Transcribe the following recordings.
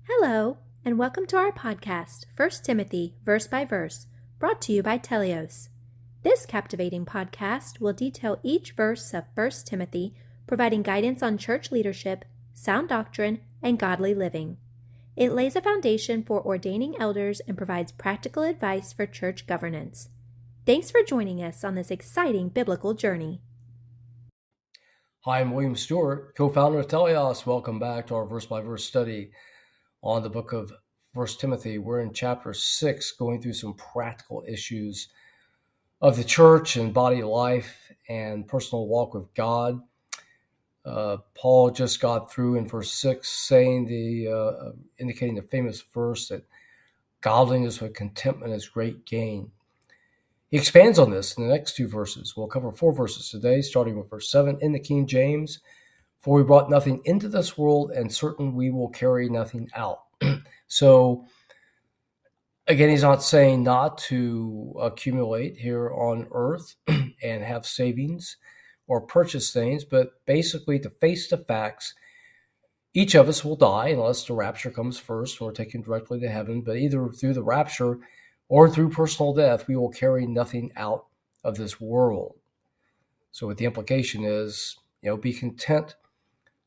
Hello, and welcome to our podcast, 1 Timothy, Verse by Verse, brought to you by Telios. This captivating podcast will detail each verse of 1 Timothy, providing guidance on church leadership, sound doctrine, and godly living. It lays a foundation for ordaining elders and provides practical advice for church governance. Thanks for joining us on this exciting biblical journey. Hi, I'm William Stewart, co-founder of Telios. Welcome back to our verse-by-verse study on the book of 1 Timothy. We're in chapter 6, going through some practical issues of the church and body life and personal walk with God. Paul just got through in verse 6 saying indicating the famous verse that godliness with contentment is great gain. He expands on this in the next two verses. We'll cover 4 verses today, starting with verse 7 in the King James. For we brought nothing into this world, and certain we will carry nothing out. So, again, he's not saying not to accumulate here on earth and have savings or purchase things, but basically to face the facts. Each of us will die unless the rapture comes first and we're taken directly to heaven, but either through the rapture or through personal death, we will carry nothing out of this world. So what the implication is, be content.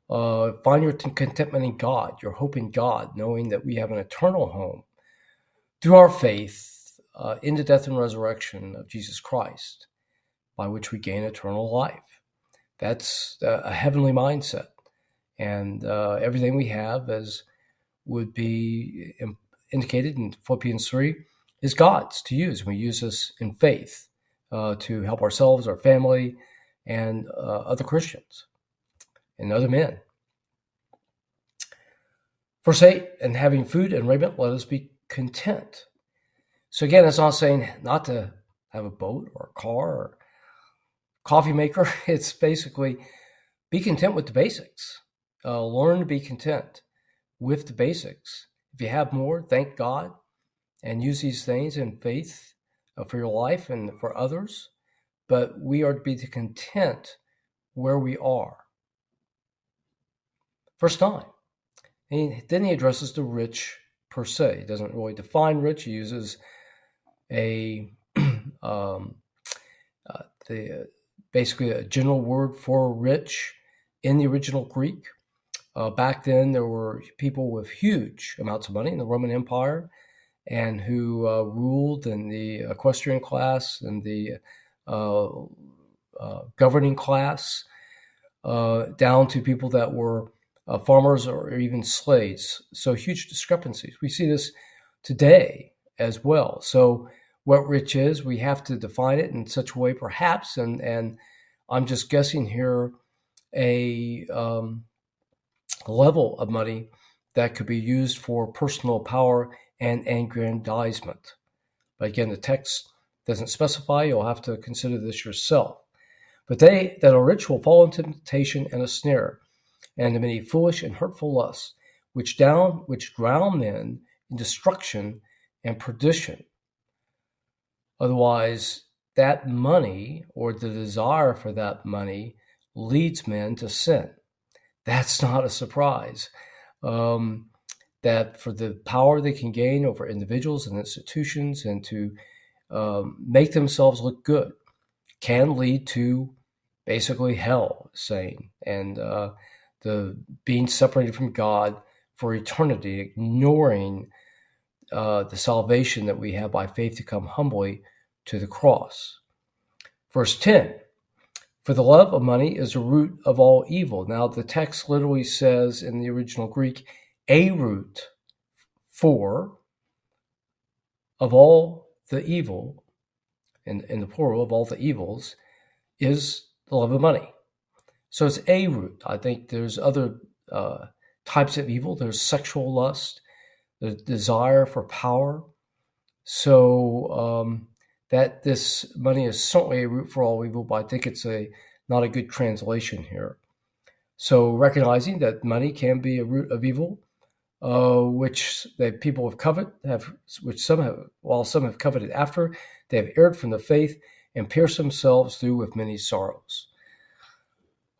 Find your contentment in God, your hope in God, knowing that we have an eternal home through our faith in the death and resurrection of Jesus Christ, by which we gain eternal life. That's a heavenly mindset. And everything we have, as would be indicated in Philippians 3, is God's to use. We use this in faith to help ourselves, our family, and other Christians and other men. Verse 8, and having food and raiment, let us be content. So again, it's not saying not to have a boat or a car or coffee maker. It's basically be content with the basics. Learn to be content with the basics. If you have more, thank God and use these things in faith for your life and for others. But we are to be content where we are. Verse 9. And then he addresses the rich per se. He doesn't really define rich. He uses basically a general word for rich in the original Greek. Back then, there were people with huge amounts of money in the Roman Empire and who ruled in the equestrian class and the governing class, down to people that were farmers or even slaves. So huge discrepancies. We see this today as well. So what rich is, we have to define it in such a way perhaps, and I'm just guessing here, a level of money that could be used for personal power and aggrandizement. But again, the text doesn't specify. You'll have to consider this yourself. But they that are rich will fall into temptation and a snare, and the many foolish and hurtful lusts, which drown men in destruction and perdition. Otherwise, that money or the desire for that money leads men to sin. That's not a surprise. That for the power they can gain over individuals and institutions and to make themselves look good can lead to basically hell, saying, and the being separated from God for eternity, ignoring the salvation that we have by faith to come humbly to the cross. Verse 10, for the love of money is the root of all evil. Now, the text literally says in the original Greek, a root for of all the evil, in the plural of all the evils, is the love of money. So it's a root. I think there's other types of evil. There's sexual lust, the desire for power. So that this money is certainly a root for all evil, but I think it's not a good translation here. So recognizing that money can be a root of evil, which that people have coveted, which some have, while some have coveted after, they have erred from the faith and pierced themselves through with many sorrows.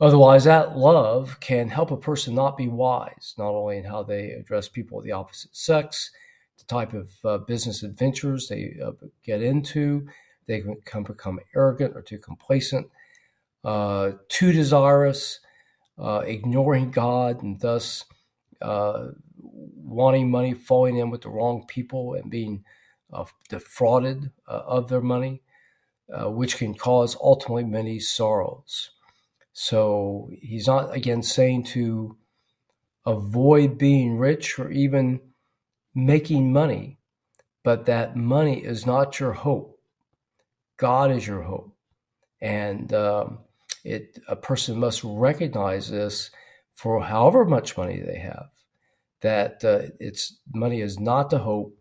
Otherwise, that love can help a person not be wise, not only in how they address people of the opposite sex, the type of business adventures they get into. They can become arrogant or too complacent, too desirous, ignoring God, and thus wanting money, falling in with the wrong people, and being defrauded of their money, which can cause ultimately many sorrows. So he's not, again, saying to avoid being rich or even making money, but that money is not your hope. God is your hope. And a person must recognize this for however much money they have, that money is not the hope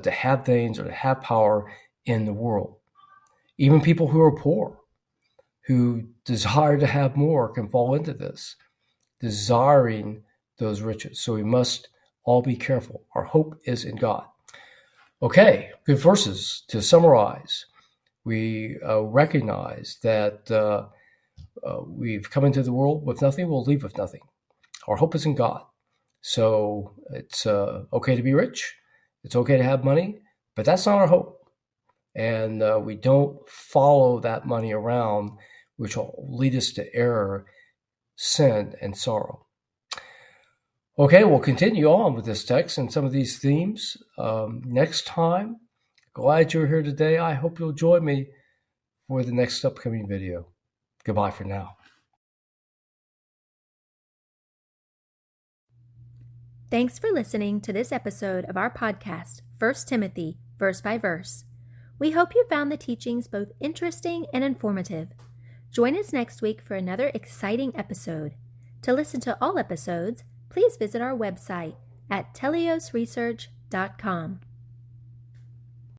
to have things or to have power in the world. Even people who are poor, who desire to have more, can fall into this, desiring those riches. So we must all be careful. Our hope is in God. Okay, good verses to summarize. We recognize that we've come into the world with nothing, we'll leave with nothing. Our hope is in God. So it's okay to be rich. It's okay to have money, but that's not our hope. And we don't follow that money around, which will lead us to error, sin, and sorrow. Okay, we'll continue on with this text and some of these themes next time. Glad you're here today. I hope you'll join me for the next upcoming video. Goodbye for now. Thanks for listening to this episode of our podcast, 1 Timothy, Verse by Verse. We hope you found the teachings both interesting and informative. Join us next week for another exciting episode. To listen to all episodes, please visit our website at teleosresearch.com.